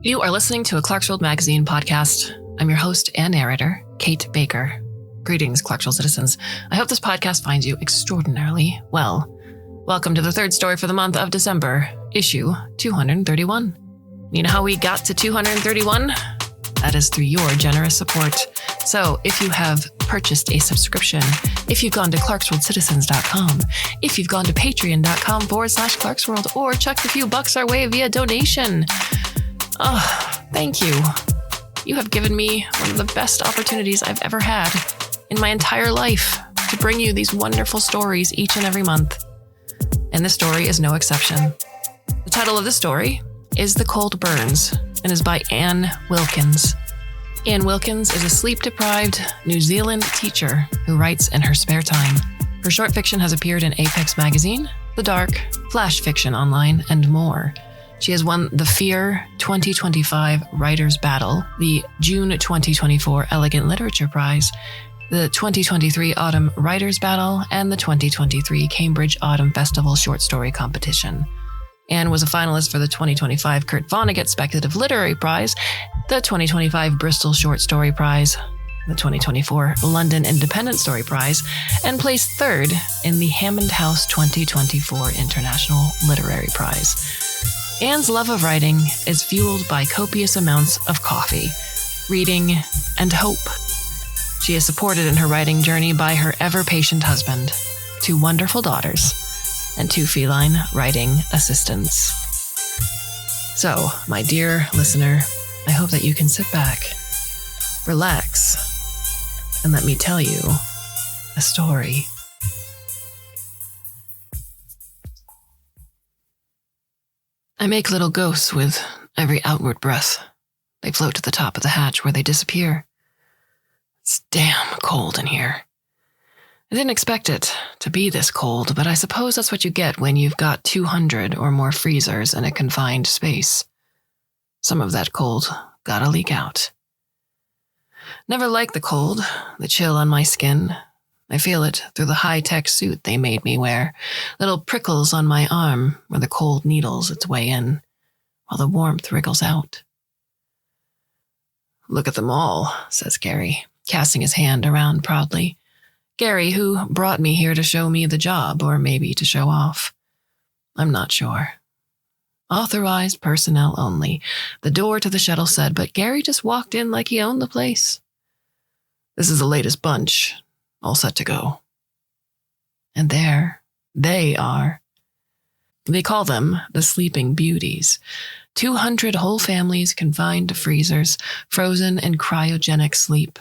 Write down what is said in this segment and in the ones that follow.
You are listening to a Clarkesworld Magazine podcast. I'm your host and narrator, Kate Baker. Greetings, Clarkesworld citizens. I hope this podcast finds you extraordinarily well. Welcome to the third story for the month of December, issue 231. You know how we got to 231? That is through your generous support. So if you have purchased a subscription, if you've gone to clarksworldcitizens.com, if you've gone to patreon.com/Clarkesworld, or chucked a few bucks our way via donation, thank you. You have given me one of the best opportunities I've ever had in my entire life to bring you these wonderful stories each and every month. And this story is no exception. The title of this story is The Cold Burns and is by Anne Wilkins. Anne Wilkins is a sleep-deprived New Zealand teacher who writes in her spare time. Her short fiction has appeared in Apex Magazine, The Dark, Flash Fiction Online, and more. She has won the Fear 2025 Writers' Battle, the June 2024 Elegant Literature Prize, the 2023 Autumn Writers' Battle, and the 2023 Cambridge Autumn Festival Short Story Competition. Anne was a finalist for the 2025 Kurt Vonnegut Speculative Literary Prize, the 2025 Bristol Short Story Prize, the 2024 London Independent Story Prize, and placed third in the Hammond House 2024 International Literary Prize. Anne's love of writing is fueled by copious amounts of coffee, reading, and hope. She is supported in her writing journey by her ever-patient husband, 2 wonderful daughters, and 2 feline writing assistants. So, my dear listener, I hope that you can sit back, relax, and let me tell you a story. I make little ghosts with every outward breath. They float to the top of the hatch where they disappear. It's damn cold in here. I didn't expect it to be this cold, but I suppose that's what you get when you've got 200 or more freezers in a confined space. Some of that cold gotta leak out. Never liked the cold, the chill on my skin. I feel it through the high-tech suit they made me wear, little prickles on my arm where the cold needles its way in, while the warmth wriggles out. Look at them all, says Gary, casting his hand around proudly. Gary, who brought me here to show me the job, or maybe to show off. I'm not sure. Authorized personnel only, the door to the shuttle said, but Gary just walked in like he owned the place. This is the latest bunch, all set to go. And there they are. They call them the Sleeping Beauties. 200 whole families confined to freezers, frozen in cryogenic sleep.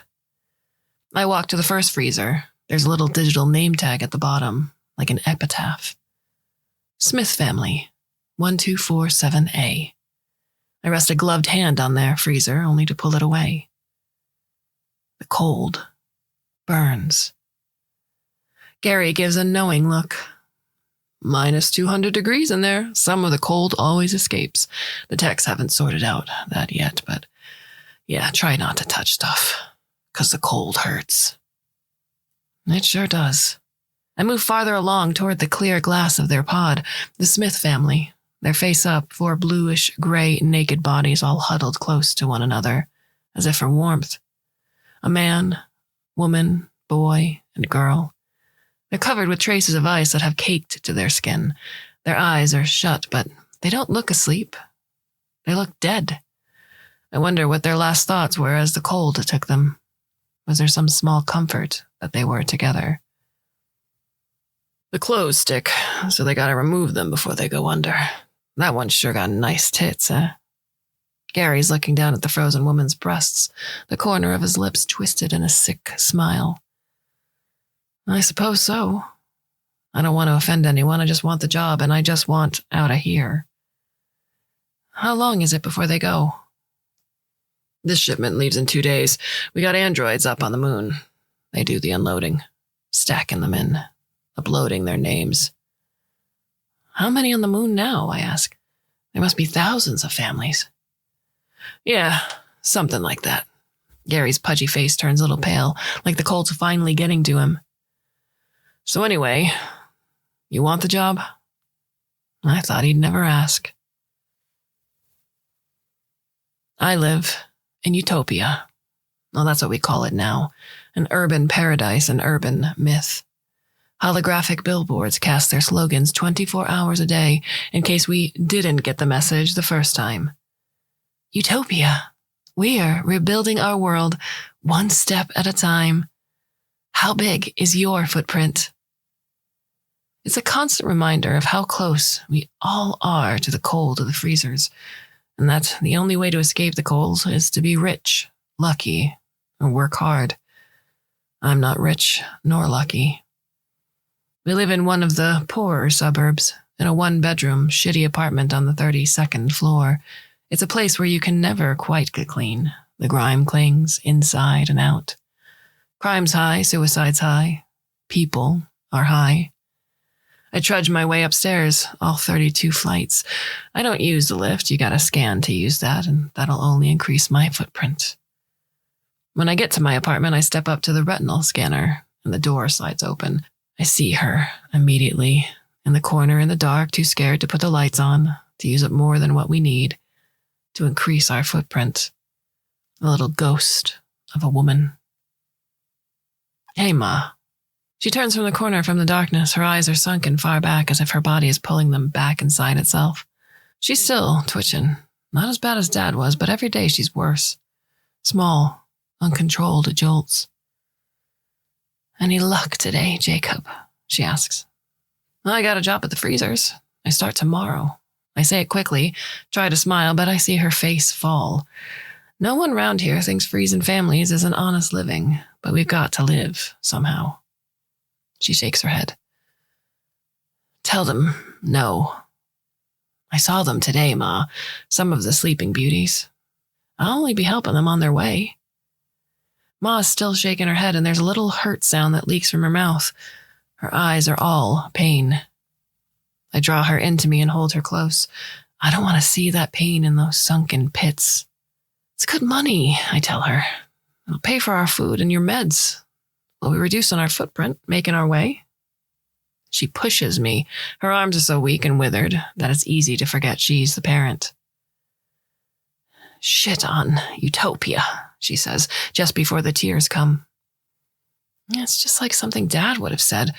I walk to the first freezer. There's a little digital name tag at the bottom, like an epitaph. Smith family, 1247A. I rest a gloved hand on their freezer, only to pull it away. The cold burns. Gary gives a knowing look. Minus 200 degrees in there. Some of the cold always escapes. The techs haven't sorted out that yet, but yeah, try not to touch stuff, 'cause the cold hurts. It sure does. I move farther along toward the clear glass of their pod, the Smith family, their face up, 4 bluish-gray naked bodies all huddled close to one another, as if for warmth. A man, woman, boy, and girl. They're covered with traces of ice that have caked to their skin. Their eyes are shut, but they don't look asleep. They look dead. I wonder what their last thoughts were as the cold took them. Was there some small comfort that they were together? The clothes stick, so they gotta remove them before they go under. That one sure got nice tits, eh? Gary's looking down at the frozen woman's breasts, the corner of his lips twisted in a sick smile. I suppose so. I don't want to offend anyone, I just want the job, and I just want out of here. How long is it before they go? This shipment leaves in 2 days. We got androids up on the moon. They do the unloading, stacking them in, uploading their names. How many on the moon now, I ask? There must be thousands of families. Yeah, something like that. Gary's pudgy face turns a little pale, like the cold's finally getting to him. So anyway, you want the job? I thought he'd never ask. I live in Utopia. Well, that's what we call it now. An urban paradise, an urban myth. Holographic billboards cast their slogans 24 hours a day in case we didn't get the message the first time. Utopia. We're rebuilding our world one step at a time. How big is your footprint? It's a constant reminder of how close we all are to the cold of the freezers, and that the only way to escape the cold is to be rich, lucky, or work hard. I'm not rich nor lucky. We live in one of the poorer suburbs, in a one-bedroom, shitty apartment on the 32nd floor. It's a place where you can never quite get clean. The grime clings inside and out. Crime's high, suicide's high. People are high. I trudge my way upstairs, all 32 flights. I don't use the lift. You gotta scan to use that, and that'll only increase my footprint. When I get to my apartment, I step up to the retinal scanner, and the door slides open. I see her immediately, in the corner in the dark, too scared to put the lights on, to use up more than what we need, to increase our footprint. A little ghost of a woman. Hey, Ma. She turns from the corner from the darkness. Her eyes are sunken far back as if her body is pulling them back inside itself. She's still twitching. Not as bad as Dad was, but every day she's worse. Small, uncontrolled jolts. Any luck today, Jacob? She asks. I got a job at the freezers. I start tomorrow. I say it quickly, try to smile, but I see her face fall. No one round here thinks freezing families is an honest living, but we've got to live somehow. She shakes her head. Tell them no. I saw them today, Ma. Some of the sleeping beauties. I'll only be helping them on their way. Ma's still shaking her head, and there's a little hurt sound that leaks from her mouth. Her eyes are all pain. I draw her into me and hold her close. I don't want to see that pain in those sunken pits. It's good money, I tell her. It'll pay for our food and your meds. Will we reduce on our footprint, making our way? She pushes me. Her arms are so weak and withered that it's easy to forget she's the parent. Shit on Utopia, she says, just before the tears come. It's just like something Dad would have said.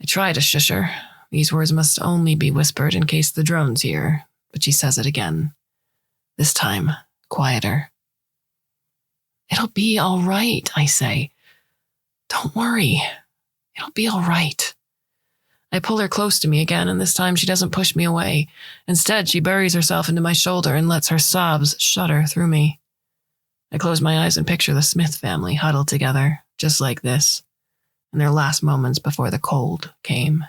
I try to shush her. These words must only be whispered in case the drone's here, but she says it again. This time, quieter. It'll be all right, I say. Don't worry. It'll be all right. I pull her close to me again, and this time she doesn't push me away. Instead, she buries herself into my shoulder and lets her sobs shudder through me. I close my eyes and picture the Smith family huddled together, just like this, in their last moments before the cold came.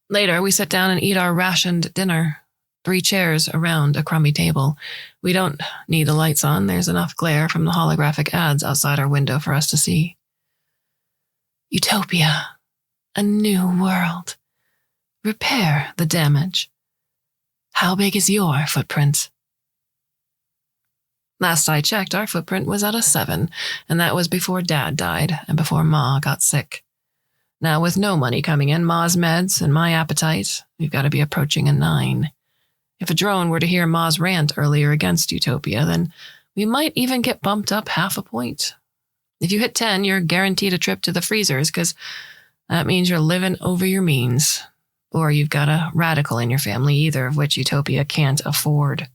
Later, we sit down and eat our rationed dinner. 3 chairs around a crummy table. We don't need the lights on. There's enough glare from the holographic ads outside our window for us to see. Utopia. A new world. Repair the damage. How big is your footprint? Last I checked, our footprint was at a 7, and that was before Dad died and before Ma got sick. Now, with no money coming in, Ma's meds, and my appetite, we've got to be approaching a 9. If a drone were to hear Ma's rant earlier against Utopia, then we might even get bumped up half a point. If you hit 10, you're guaranteed a trip to the freezers, because that means you're living over your means. Or you've got a radical in your family, either of which Utopia can't afford.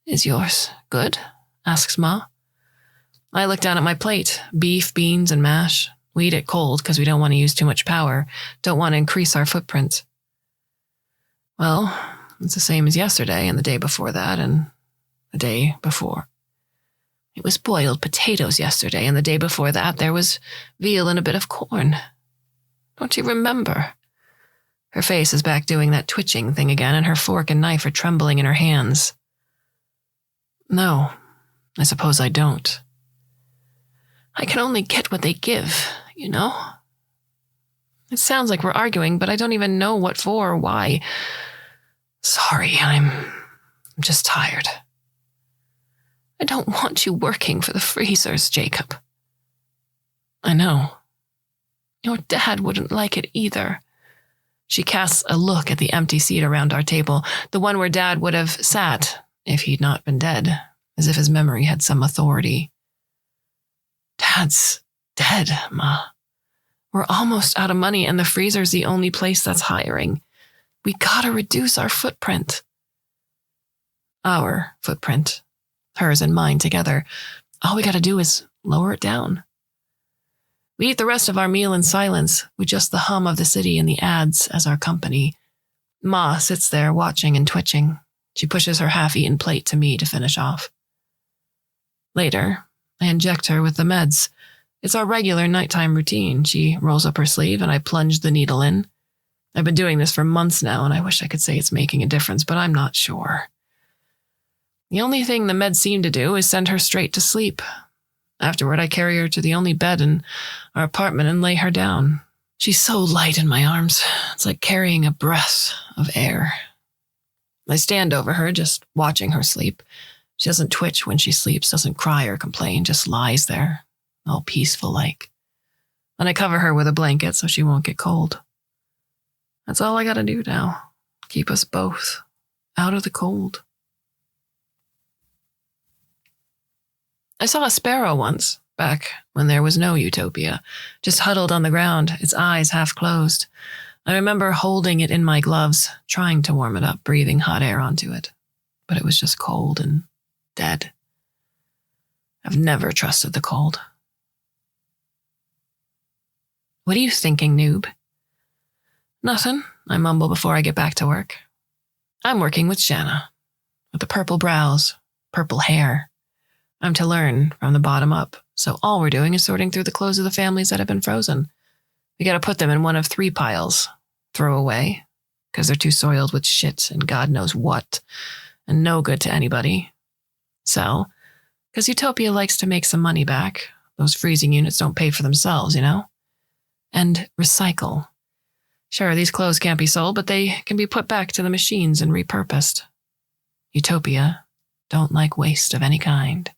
Is yours good? Asks Ma. I look down at my plate. Beef, beans, and mash. We eat it cold because we don't want to use too much power, don't want to increase our footprint. Well, it's the same as yesterday and the day before that and the day before. It was boiled potatoes yesterday, and the day before that there was veal and a bit of corn. Don't you remember? Her face is back doing that twitching thing again, and her fork and knife are trembling in her hands. No, I suppose I don't. I can only get what they give, you know? It sounds like we're arguing, but I don't even know what for or why. Sorry, I'm just tired. I don't want you working for the freezers, Jacob. I know. Your dad wouldn't like it either. She casts a look at the empty seat around our table, the one where Dad would have sat if he'd not been dead, as if his memory had some authority. Dad's dead, Ma. We're almost out of money, and the freezer's the only place that's hiring. We gotta reduce our footprint. Our footprint. Hers and mine together. All we gotta do is lower it down. We eat the rest of our meal in silence, with just the hum of the city and the ads as our company. Ma sits there watching and twitching. She pushes her half-eaten plate to me to finish off. Later, I inject her with the meds. It's our regular nighttime routine. She rolls up her sleeve and I plunge the needle in. I've been doing this for months now, and I wish I could say it's making a difference, but I'm not sure. The only thing the meds seem to do is send her straight to sleep. Afterward, I carry her to the only bed in our apartment and lay her down. She's so light in my arms. It's like carrying a breath of air. I stand over her, just watching her sleep. She doesn't twitch when she sleeps, doesn't cry or complain, just lies there, all peaceful-like. And I cover her with a blanket so she won't get cold. That's all I gotta do now. Keep us both out of the cold. I saw a sparrow once, back when there was no utopia, just huddled on the ground, its eyes half closed. I remember holding it in my gloves, trying to warm it up, breathing hot air onto it. But it was just cold and dead. I've never trusted the cold. What are you thinking, noob? Nothing, I mumble before I get back to work. I'm working with Shanna, with the purple brows, purple hair. I'm to learn from the bottom up, so all we're doing is sorting through the clothes of the families that have been frozen. We gotta put them in one of 3 piles. Throw away, because they're too soiled with shit and God knows what, and no good to anybody. Sell, because Utopia likes to make some money back. Those freezing units don't pay for themselves, you know? And recycle. Sure, these clothes can't be sold, but they can be put back to the machines and repurposed. Utopia don't like waste of any kind.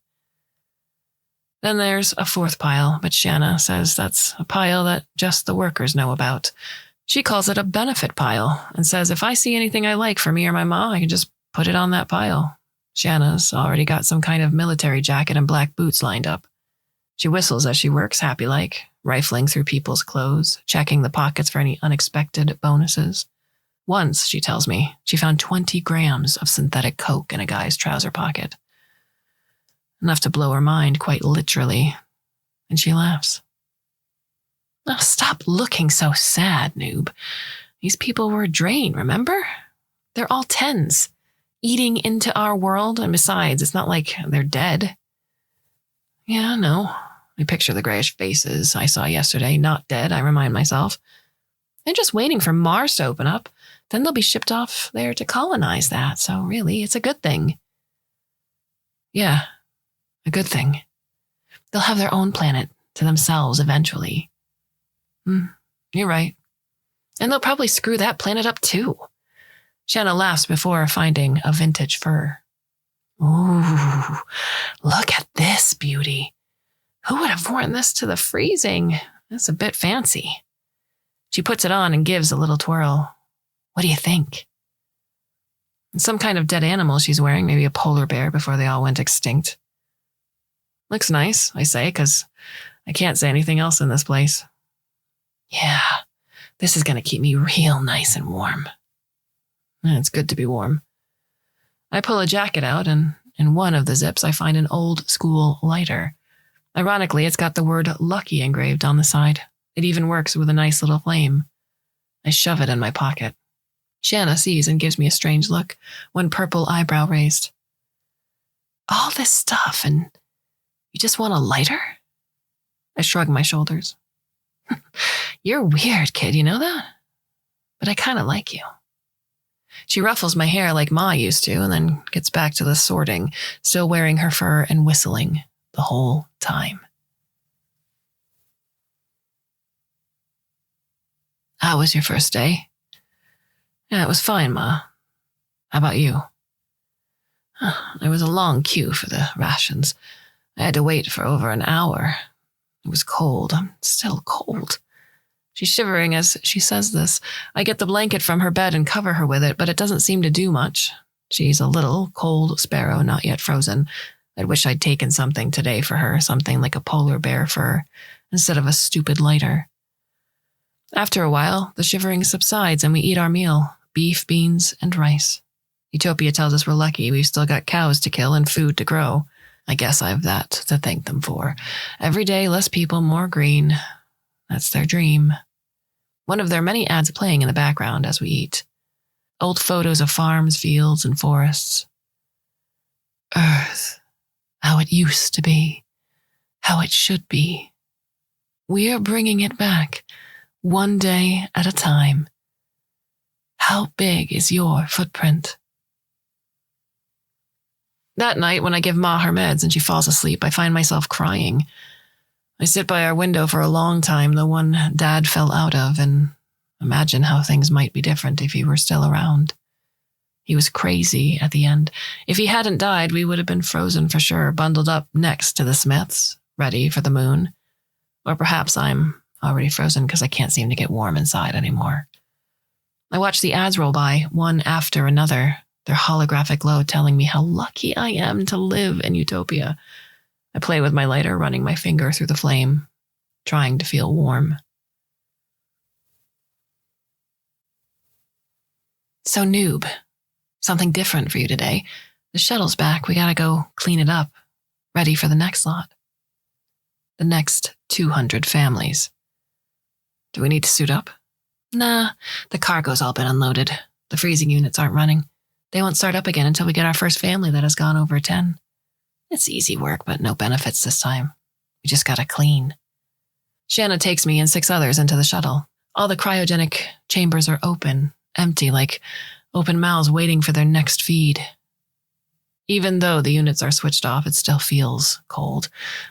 Then there's a 4th pile, but Shanna says that's a pile that just the workers know about. She calls it a benefit pile and says if I see anything I like for me or my ma, I can just put it on that pile. Shanna's already got some kind of military jacket and black boots lined up. She whistles as she works, happy-like, rifling through people's clothes, checking the pockets for any unexpected bonuses. Once, she tells me, she found 20 grams of synthetic coke in a guy's trouser pocket. Enough to blow her mind, quite literally. And she laughs. Oh, stop looking so sad, noob. These people were a drain, remember? They're all 10s, eating into our world, and besides, it's not like they're dead. Yeah, no. I picture the grayish faces I saw yesterday, not dead, I remind myself. They're just waiting for Mars to open up. Then they'll be shipped off there to colonize that, so really, it's a good thing. Yeah, a good thing. They'll have their own planet to themselves eventually. You're right. And they'll probably screw that planet up too. Shanna laughs before finding a vintage fur. Ooh, look at this beauty. Who would have worn this to the freezing? That's a bit fancy. She puts it on and gives a little twirl. What do you think? It's some kind of dead animal she's wearing, maybe a polar bear before they all went extinct. Looks nice, I say, because I can't say anything else in this place. Yeah, this is going to keep me real nice and warm. It's good to be warm. I pull a jacket out, and in one of the zips, I find an old school lighter. Ironically, it's got the word Lucky engraved on the side. It even works with a nice little flame. I shove it in my pocket. Shanna sees and gives me a strange look, one purple eyebrow raised. All this stuff, and you just want a lighter? I shrug my shoulders. You're weird, kid, you know that? But I kind of like you. She ruffles my hair like Ma used to, and then gets back to the sorting, still wearing her fur and whistling the whole time. How was your first day? Yeah, it was fine, Ma. How about you? There was a long queue for the rations. I had to wait for over an hour. It was cold. I'm still cold. She's shivering as she says this. I get the blanket from her bed and cover her with it, but it doesn't seem to do much. She's a little cold sparrow, not yet frozen. I wish I'd taken something today for her, something like a polar bear fur, instead of a stupid lighter. After a while, the shivering subsides and we eat our meal, beef, beans, and rice. Utopia tells us we're lucky we've still got cows to kill and food to grow. I guess I've that to thank them for. Every day, less people, more green. That's their dream. One of their many ads playing in the background as we eat. Old photos of farms, fields, and forests. Earth. How it used to be. How it should be. We are bringing it back, one day at a time. How big is your footprint? That night, when I give Ma her meds and she falls asleep, I find myself crying. I sit by our window for a long time, the one Dad fell out of, and imagine how things might be different if he were still around. He was crazy at the end. If he hadn't died, we would have been frozen for sure, bundled up next to the Smiths, ready for the moon. Or perhaps I'm already frozen because I can't seem to get warm inside anymore. I watch the ads roll by, one after another, their holographic glow telling me how lucky I am to live in Utopia. I play with my lighter, running my finger through the flame, trying to feel warm. So, Noob, something different for you today. The shuttle's back. We gotta go clean it up. Ready for the next lot. The next 200 families. Do we need to suit up? Nah, the cargo's all been unloaded. The freezing units aren't running. They won't start up again until we get our first family that has gone over 10. It's easy work, but no benefits this time. We just gotta clean. Shanna takes me and 6 others into the shuttle. All the cryogenic chambers are open, empty, like open mouths waiting for their next feed. Even though the units are switched off, it still feels cold.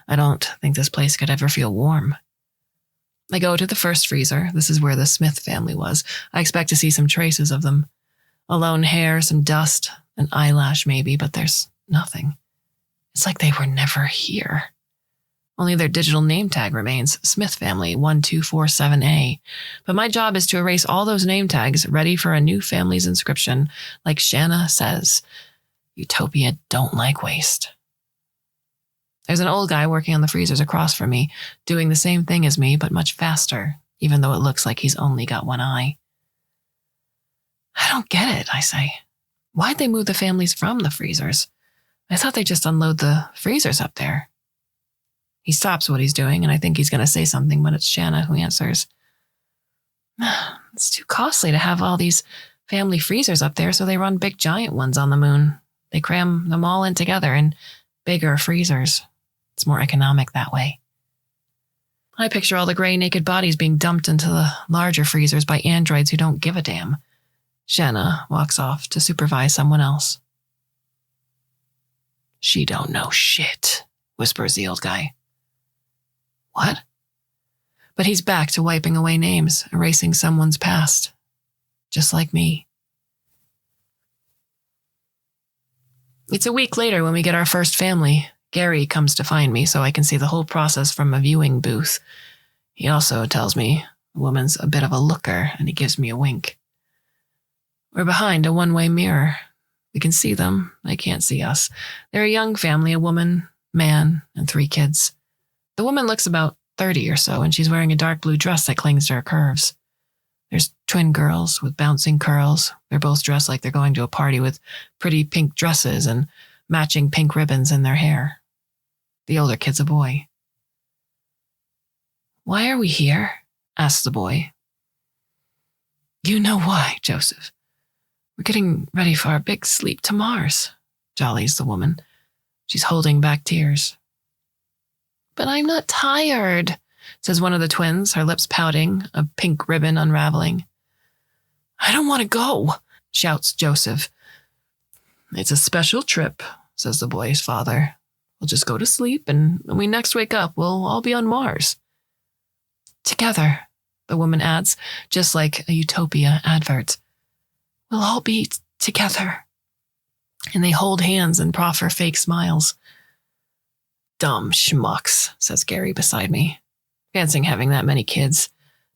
I don't think this place could ever feel warm. I go to the first freezer. This is where the Smith family was. I expect to see some traces of them. A lone hair, some dust, an eyelash maybe, but there's nothing. It's like they were never here. Only their digital name tag remains, Smith family 1247A. But my job is to erase all those name tags, ready for a new family's inscription, like Shanna says. Utopia don't like waste. There's an old guy working on the freezers across from me, doing the same thing as me, but much faster, even though it looks like he's only got one eye. I don't get it, I say. Why'd they move the families from the freezers? I thought they'd just unload the freezers up there. He stops what he's doing, and I think he's going to say something, but it's Shanna who answers. It's too costly to have all these family freezers up there, so they run big giant ones on the moon. They cram them all in together in bigger freezers. It's more economic that way. I picture all the gray naked bodies being dumped into the larger freezers by androids who don't give a damn. Shanna walks off to supervise someone else. She don't know shit, whispers the old guy. What? But he's back to wiping away names, erasing someone's past. Just like me. It's a week later when we get our first family. Gary comes to find me so I can see the whole process from a viewing booth. He also tells me the woman's a bit of a looker, and he gives me a wink. We're behind a one-way mirror. We can see them. They can't see us. They're a young family, a woman, man, and 3 kids. The woman looks about 30 or so, and she's wearing a dark blue dress that clings to her curves. There's twin girls with bouncing curls. They're both dressed like they're going to a party with pretty pink dresses and matching pink ribbons in their hair. The older kid's a boy. Why are we here? Asks the boy. You know why, Joseph. We're getting ready for our big sleep to Mars, jollies the woman. She's holding back tears. But I'm not tired, says one of the twins, her lips pouting, a pink ribbon unraveling. I don't want to go, shouts Joseph. It's a special trip, says the boy's father. We'll just go to sleep, and when we next wake up, we'll all be on Mars. Together, the woman adds, just like a Utopia advert. We'll all be together. And they hold hands and proffer fake smiles. Dumb schmucks, says Gary beside me. Fancying having that many kids.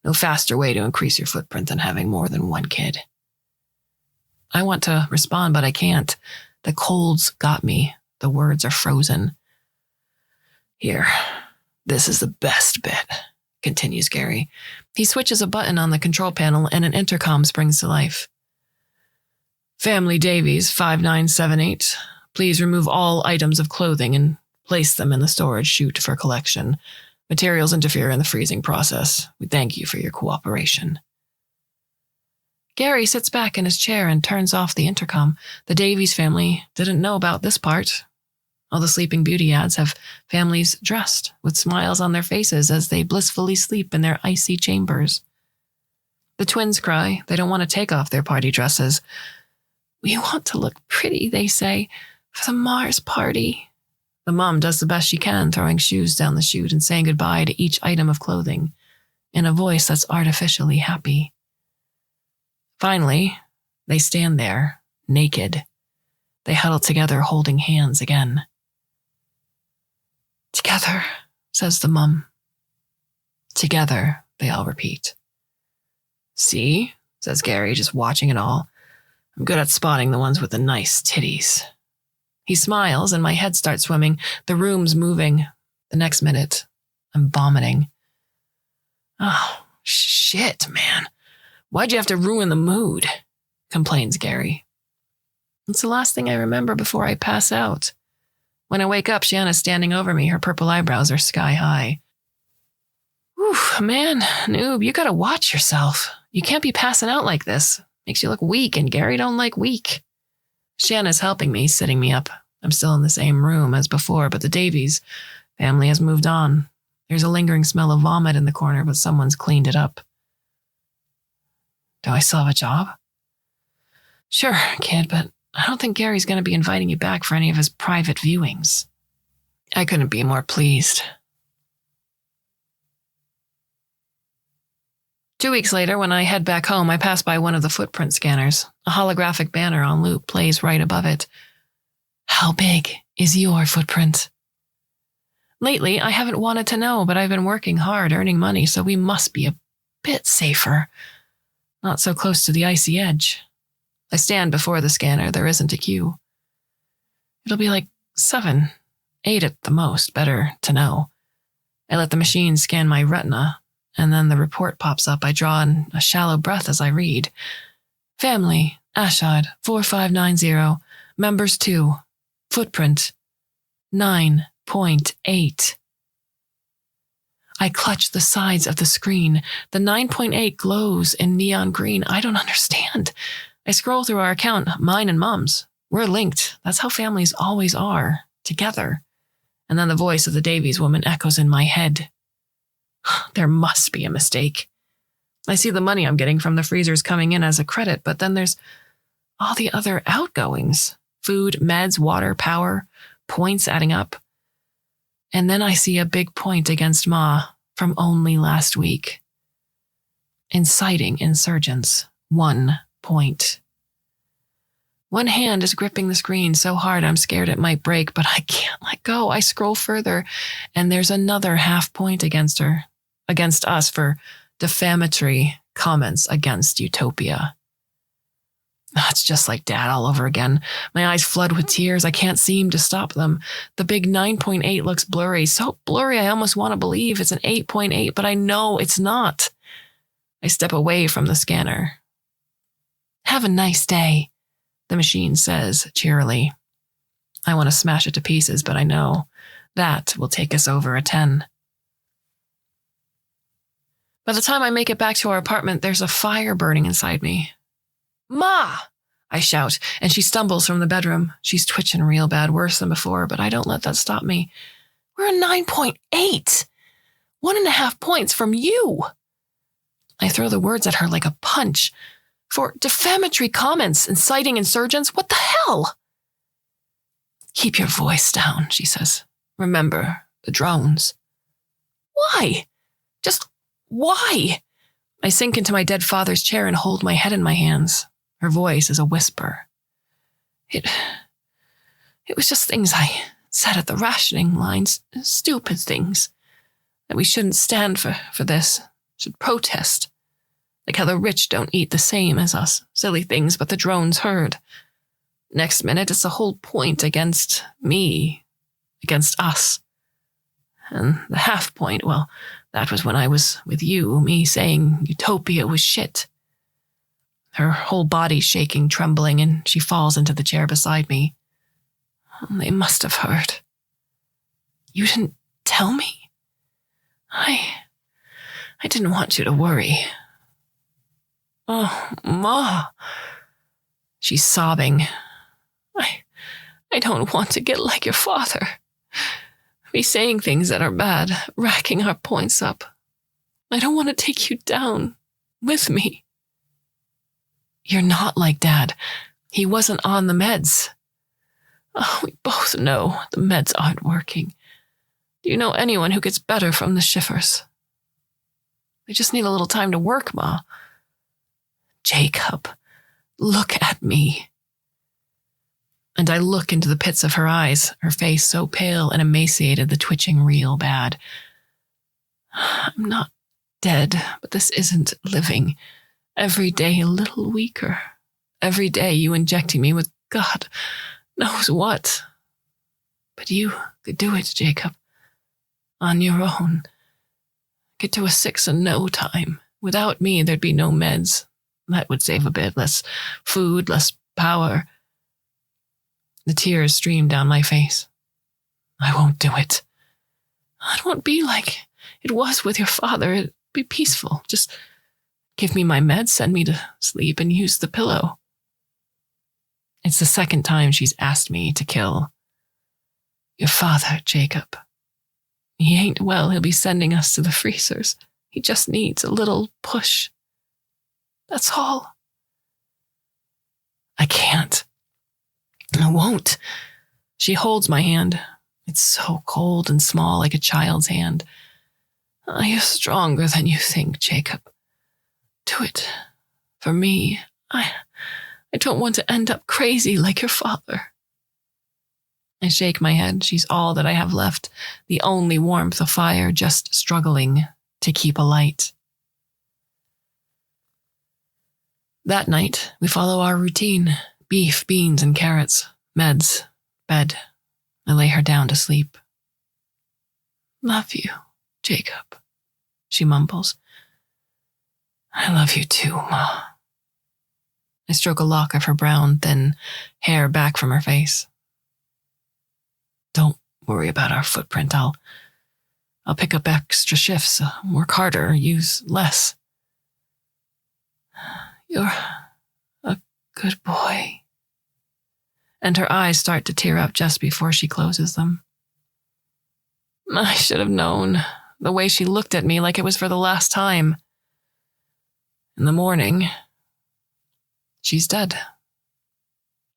No faster way to increase your footprint than having more than one kid. I want to respond, but I can't. The cold's got me. The words are frozen. Here, this is the best bit, continues Gary. He switches a button on the control panel and an intercom springs to life. Family Davies 5978, please remove all items of clothing and place them in the storage chute for collection. Materials interfere in the freezing process. We thank you for your cooperation. Gary sits back in his chair and turns off the intercom. The Davies family didn't know about this part. All the Sleeping Beauty ads have families dressed with smiles on their faces as they blissfully sleep in their icy chambers. The twins cry. They don't want to take off their party dresses. We want to look pretty, they say, for the Mars party. The mom does the best she can, throwing shoes down the chute and saying goodbye to each item of clothing in a voice that's artificially happy. Finally, they stand there, naked. They huddle together, holding hands again. Together, says the mum. Together, they all repeat. See, says Gary, just watching it all. I'm good at spotting the ones with the nice titties. He smiles and my head starts swimming. The room's moving. The next minute, I'm vomiting. Oh, shit, man. Why'd you have to ruin the mood? Complains Gary. It's the last thing I remember before I pass out. When I wake up, Shanna's standing over me. Her purple eyebrows are sky high. Whew, man, noob, you gotta watch yourself. You can't be passing out like this. Makes you look weak, and Gary don't like weak. Shanna's helping me, sitting me up. I'm still in the same room as before, but the Davies family has moved on. There's a lingering smell of vomit in the corner, but someone's cleaned it up. Do I still have a job? Sure, kid, but I don't think Gary's going to be inviting you back for any of his private viewings. I couldn't be more pleased. 2 weeks later, when I head back home, I pass by one of the footprint scanners. A holographic banner on loop plays right above it. How big is your footprint? Lately, I haven't wanted to know, but I've been working hard, earning money, so we must be a bit safer. Not so close to the icy edge. I stand before the scanner. There isn't a queue. It'll be like 7, 8 at the most, better to know. I let the machine scan my retina, and then the report pops up. I draw in a shallow breath as I read. Family, Ashad, 4590, members 2, footprint, 9.8. I clutch the sides of the screen. The 9.8 glows in neon green. I don't understand. I scroll through our account, mine and Mom's. We're linked. That's how families always are, together. And then the voice of the Davies woman echoes in my head. There must be a mistake. I see the money I'm getting from the freezers coming in as a credit, but then there's all the other outgoings. Food, meds, water, power, points adding up. And then I see a big point against Ma from only last week. Inciting insurgents, 1 point. One hand is gripping the screen so hard I'm scared it might break, but I can't let go. I scroll further, and there's another half point against us for defamatory comments against Utopia. It's just like Dad all over again. My eyes flood with tears. I can't seem to stop them. The big 9.8 looks blurry. So blurry I almost want to believe it's an 8.8, but I know it's not. I step away from the scanner. Have a nice day, the machine says cheerily. I want to smash it to pieces, but I know that will take us over a 10. By the time I make it back to our apartment, there's a fire burning inside me. Ma! I shout, and she stumbles from the bedroom. She's twitching real bad, worse than before, but I don't let that stop me. We're a 9.8! 1.5 points from you! I throw the words at her like a punch. For defamatory comments, inciting insurgents, what the hell? Keep your voice down, she says. Remember the drones. Why? Just why? I sink into my dead father's chair and hold my head in my hands. Her voice is a whisper. It was just things I said at the rationing lines, stupid things, that we shouldn't stand for this, should protest. Like how the rich don't eat the same as us. Silly things, but the drones heard. Next minute, it's the whole point against me, against us. And the half point, well, that was when I was with you, me saying utopia was shit. Her whole body shaking, trembling, and she falls into the chair beside me. They must have heard. You didn't tell me? I didn't want you to worry. Oh, Ma. She's sobbing. I don't want to get like your father. Be saying things that are bad, racking our points up. I don't want to take you down with me. You're not like Dad. He wasn't on the meds. Oh, we both know the meds aren't working. Do you know anyone who gets better from the shivers? They just need a little time to work, Ma. Jacob, look at me. And I look into the pits of her eyes, her face so pale and emaciated, the twitching real bad. I'm not dead, but this isn't living. Every day a little weaker. Every day you injecting me with God knows what. But you could do it, Jacob. On your own. Get to a 6 in no time. Without me, there'd be no meds. That would save a bit. Less food, less power. The tears stream down my face. I won't do it. It won't be like it was with your father. It'd be peaceful. Just give me my meds, send me to sleep, and use the pillow. It's the second time she's asked me to kill your father, Jacob. He ain't well. He'll be sending us to the freezers. He just needs a little push. That's all. I can't. I won't. She holds my hand. It's so cold and small, like a child's hand. You're stronger than you think, Jacob. Do it. For me. I don't want to end up crazy like your father. I shake my head. She's all that I have left. The only warmth of fire, just struggling to keep alight. That night, we follow our routine. Beef, beans, and carrots. Meds. Bed. I lay her down to sleep. Love you, Jacob, she mumbles. I love you too, Ma. I stroke a lock of her brown, thin hair back from her face. Don't worry about our footprint. I'll pick up extra shifts, work harder, use less. You're a good boy. And her eyes start to tear up just before she closes them. I should have known, the way she looked at me like it was for the last time. In the morning, she's dead.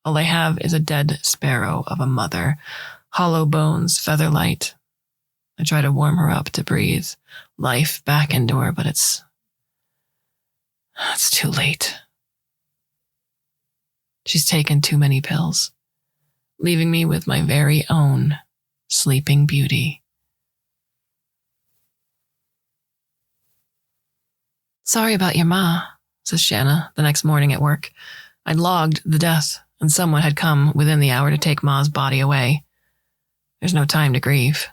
All I have is a dead sparrow of a mother, hollow bones, feather light. I try to warm her up to breathe life back into her, but it's too late. She's taken too many pills, leaving me with my very own sleeping beauty. Sorry about your ma, says Shanna the next morning at work. I'd logged the death, and someone had come within the hour to take ma's body away. There's no time to grieve.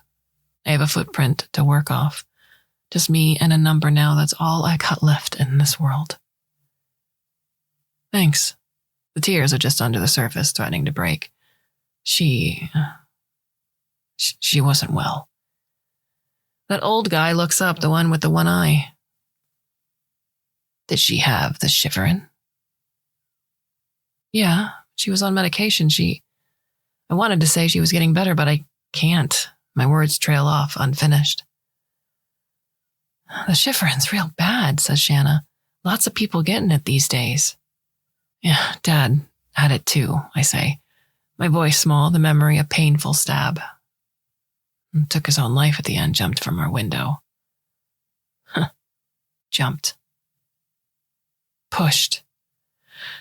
I have a footprint to work off. Just me and a number now. That's all I got left in this world. Thanks. The tears are just under the surface, threatening to break. She wasn't well. That old guy looks up, the one with the one eye. Did she have the shiverin'? Yeah, she was on medication. I wanted to say she was getting better, but I can't. My words trail off, unfinished. The shivering's real bad, says Shanna. Lots of people getting it these days. Yeah, Dad had it too, I say. My voice small, the memory a painful stab. Took his own life at the end, jumped from our window. Jumped. Pushed.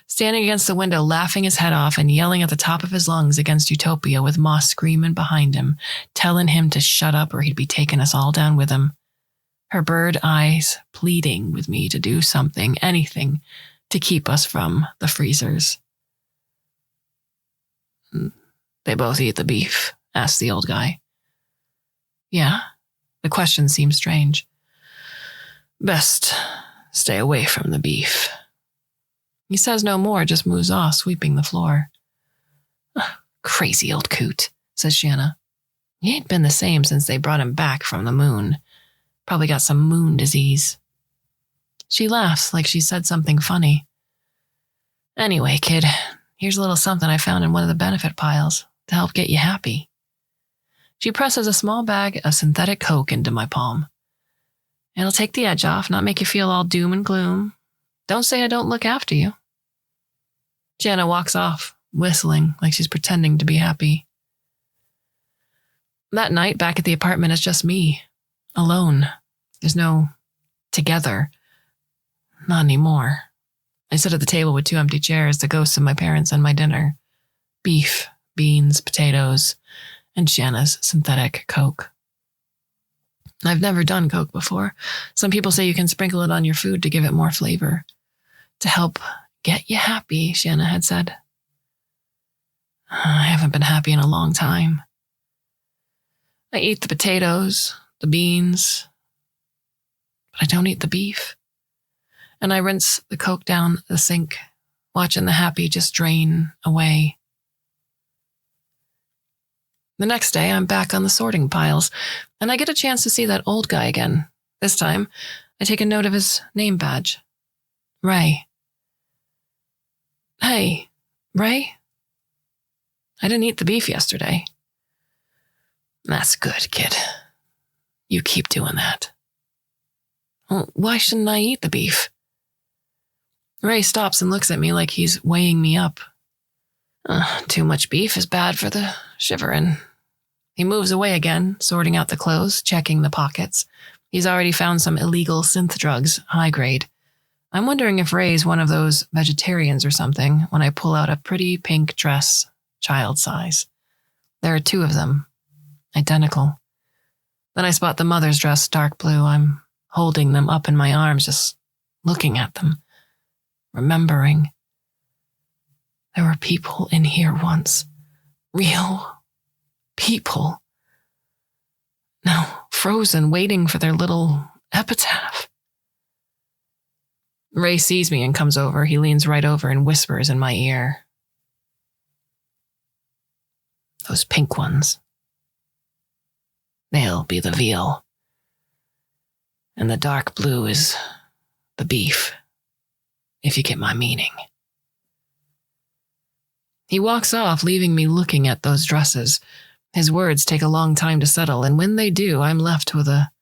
Standing against the window, laughing his head off and yelling at the top of his lungs against Utopia with Ma screaming behind him, telling him to shut up or he'd be taking us all down with him. her bird eyes pleading with me to do something, anything, to keep us from the freezers. "They both eat the beef?" asked the old guy. "Yeah." The question seemed strange. "Best stay away from the beef." He says no more, just moves off, sweeping the floor. "Crazy old coot," says Shanna. "He ain't been the same since they brought him back from the moon. Probably got some moon disease." She laughs like she said something funny. "Anyway, kid, here's a little something I found in one of the benefit piles to help get you happy." She presses a small bag of synthetic Coke into my palm. "It'll take the edge off, not make you feel all doom and gloom. Don't say I don't look after you." Shanna walks off, whistling like she's pretending to be happy. That night, back at the apartment, it's just me, alone. There's no together. Not anymore. I sit at the table with 2 empty chairs, the ghosts of my parents and my dinner. Beef, beans, potatoes, and Shanna's synthetic Coke. I've never done Coke before. Some people say you can sprinkle it on your food to give it more flavor. To help get you happy, Shanna had said. I haven't been happy in a long time. I eat the potatoes, the beans, but I don't eat the beef. And I rinse the Coke down the sink, watching the happy just drain away. The next day, I'm back on the sorting piles, and I get a chance to see that old guy again. This time, I take a note of his name badge. Ray. "Hey, Ray? I didn't eat the beef yesterday." "That's good, kid. You keep doing that." "Well, why shouldn't I eat the beef?" Ray stops and looks at me like he's weighing me up. Too much beef is bad for the shivering." He moves away again, sorting out the clothes, checking the pockets. He's already found some illegal synth drugs, high grade. I'm wondering if Ray's one of those vegetarians or something when I pull out a pretty pink dress, child size. There are 2 of them, identical. Then I spot the mother's dress, dark blue. I'm holding them up in my arms, just looking at them, remembering. There were people in here once. Real people. Now frozen, waiting for their little epitaph. Ray sees me and comes over. He leans right over and whispers in my ear. "Those pink ones. They'll be the veal. And the dark blue is the beef, if you get my meaning." He walks off, leaving me looking at those dresses. His words take a long time to settle, and when they do, I'm left with a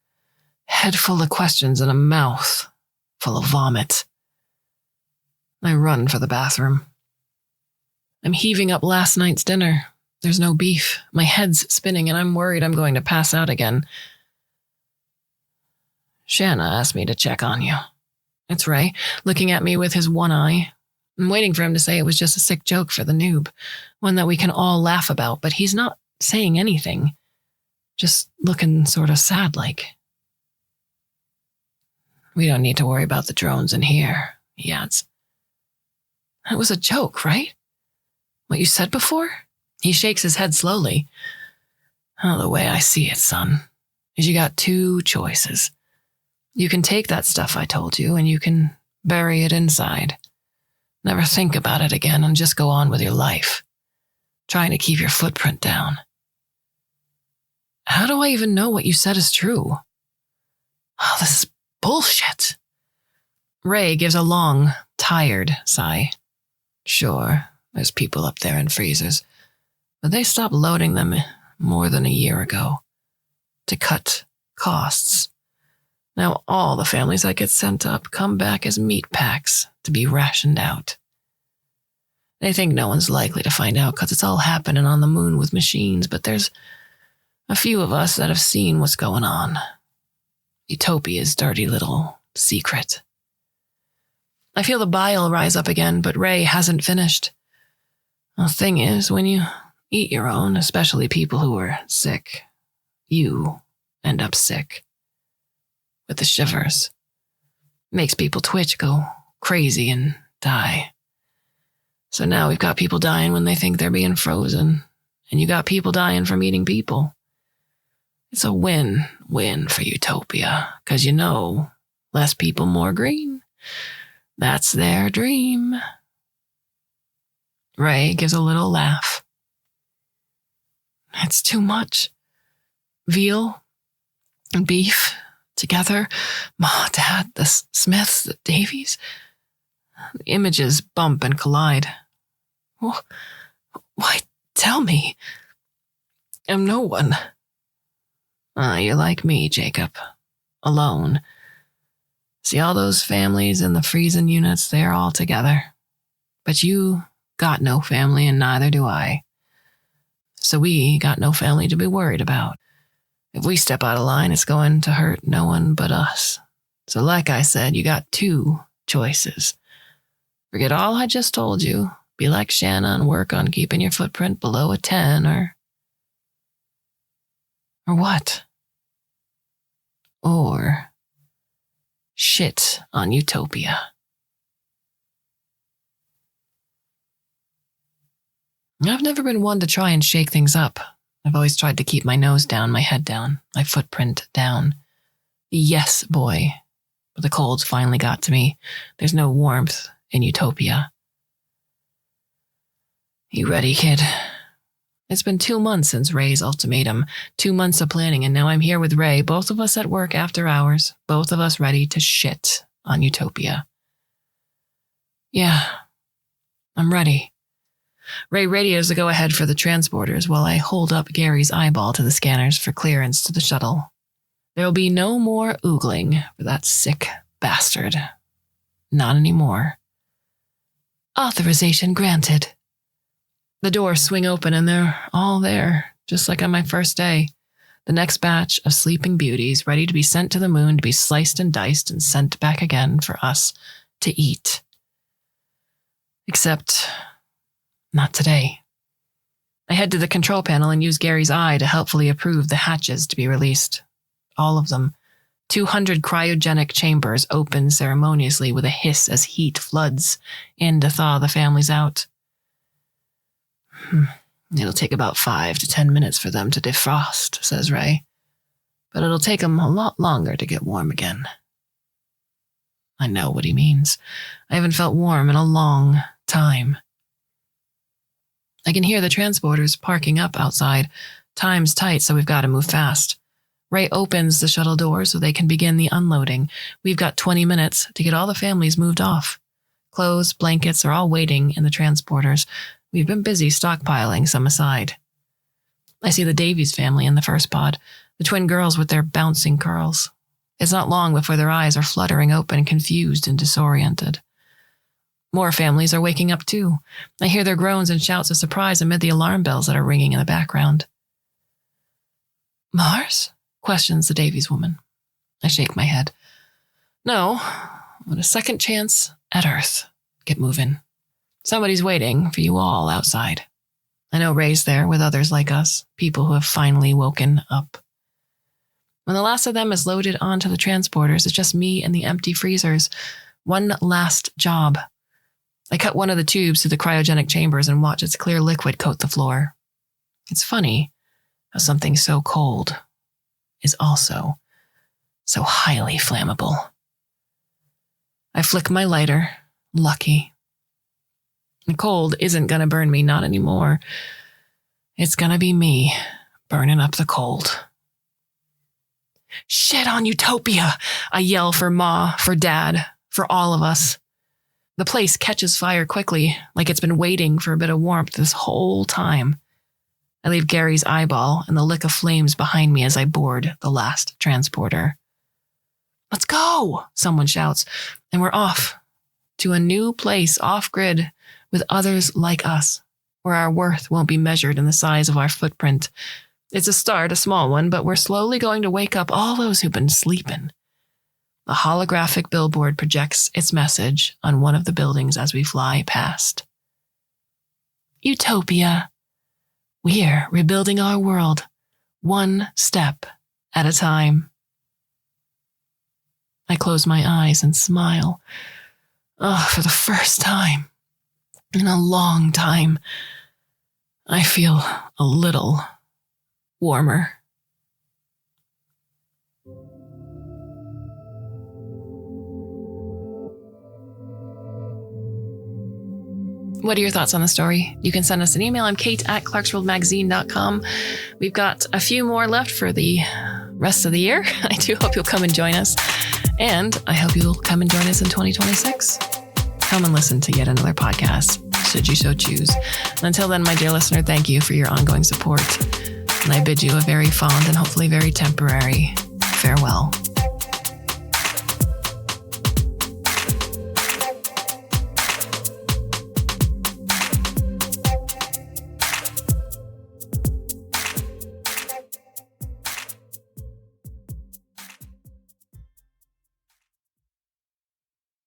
head full of questions and a mouth full of vomit. I run for the bathroom. I'm heaving up last night's dinner. There's no beef. My head's spinning, and I'm worried I'm going to pass out again. "Shanna asked me to check on you." It's Ray, looking at me with his one eye. I'm waiting for him to say it was just a sick joke for the noob, one that we can all laugh about, but he's not saying anything, just looking sort of sad-like. "We don't need to worry about the drones in here," he adds. "That was a joke, right? What you said before?" He shakes his head slowly. "The way I see it, son, is you got 2 choices. You can take that stuff I told you, and you can bury it inside. Never think about it again and just go on with your life, trying to keep your footprint down." How do I even know what you said is true? Oh, this is bullshit. Ray gives a long, tired sigh. "Sure, there's people up there in freezers, but they stopped loading them more than a year ago to cut costs. Now all the families that get sent up come back as meat packs to be rationed out. They think no one's likely to find out because it's all happening on the moon with machines, but there's a few of us that have seen what's going on. Utopia's dirty little secret." I feel the bile rise up again, but Ray hasn't finished. The thing is, when you eat your own, especially people who are sick, you end up sick. with the shivers. Makes people twitch, go crazy, and die. So now we've got people dying when they think they're being frozen, and you got people dying from eating people. It's a win-win for Utopia, 'cause less people, more green. That's their dream. Ray gives a little laugh. It's too much. Veal and beef together. Ma, Dad, the Smiths, the Davies. The images bump and collide. Why tell me? I'm no one. You're like me, Jacob. Alone. See all those families in the freezing units, they're all together. But you got no family, and neither do I. So we got no family to be worried about. If we step out of line, it's going to hurt no one but us. So like I said, you got two choices. Forget all I just told you. Be like Shanna and work on keeping your footprint below a 10, or what? Or shit on Utopia. I've never been one to try and shake things up. I've always tried to keep my nose down, my head down, my footprint down. Yes, boy. But the cold finally got to me. There's no warmth in Utopia. You ready, kid? It's been 2 months since Ray's ultimatum, 2 months of planning, and now I'm here with Ray, both of us at work after hours, both of us ready to shit on Utopia. Yeah, I'm ready. Ray radios the go-ahead for the transporters while I hold up Gary's eyeball to the scanners for clearance to the shuttle. There'll be no more oogling for that sick bastard. Not anymore. Authorization granted. The doors swing open and they're all there, just like on my first day. The next batch of sleeping beauties ready to be sent to the moon to be sliced and diced and sent back again for us to eat. Except, not today. I head to the control panel and use Gary's eye to helpfully approve the hatches to be released. All of them. 200 cryogenic chambers open ceremoniously with a hiss as heat floods in to thaw the families out. It'll take about 5 to 10 minutes for them to defrost, says Ray. But it'll take them a lot longer to get warm again. I know what he means. I haven't felt warm in a long time. I can hear the transporters parking up outside. Time's tight, so we've got to move fast. Ray opens the shuttle door so they can begin the unloading. We've got 20 minutes to get all the families moved off. Clothes, blankets are all waiting in the transporters. We've been busy stockpiling some aside. I see the Davies family in the first pod, the twin girls with their bouncing curls. It's not long before their eyes are fluttering open, confused and disoriented. More families are waking up too. I hear their groans and shouts of surprise amid the alarm bells that are ringing in the background. Mars? Questions the Davies woman. I shake my head. No, but a second chance at Earth. Get moving. Somebody's waiting for you all outside. I know Ray's there with others like us, people who have finally woken up. When the last of them is loaded onto the transporters, it's just me and the empty freezers. One last job. I cut one of the tubes through the cryogenic chambers and watch its clear liquid coat the floor. It's funny how something so cold is also so highly flammable. I flick my lighter. Lucky. The cold isn't going to burn me, not anymore. It's going to be me burning up the cold. Shit on Utopia! I yell for Ma, for Dad, for all of us. The place catches fire quickly, like it's been waiting for a bit of warmth this whole time. I leave Gary's eyeball and the lick of flames behind me as I board the last transporter. Let's go, someone shouts, and we're off to a new place off-grid with others like us, where our worth won't be measured in the size of our footprint. It's a start, a small one, but we're slowly going to wake up all those who've been sleeping. A holographic billboard projects its message on one of the buildings as we fly past. Utopia. We're rebuilding our world, one step at a time. I close my eyes and smile. For the first time in a long time, I feel a little warmer. What are your thoughts on the story? You can send us an email. I'm kate@clarksworldmagazine.com. We've got a few more left for the rest of the year. I do hope you'll come and join us. And I hope you'll come and join us in 2026. Come and listen to yet another podcast, should you so choose. And until then, my dear listener, thank you for your ongoing support. And I bid you a very fond and hopefully very temporary farewell.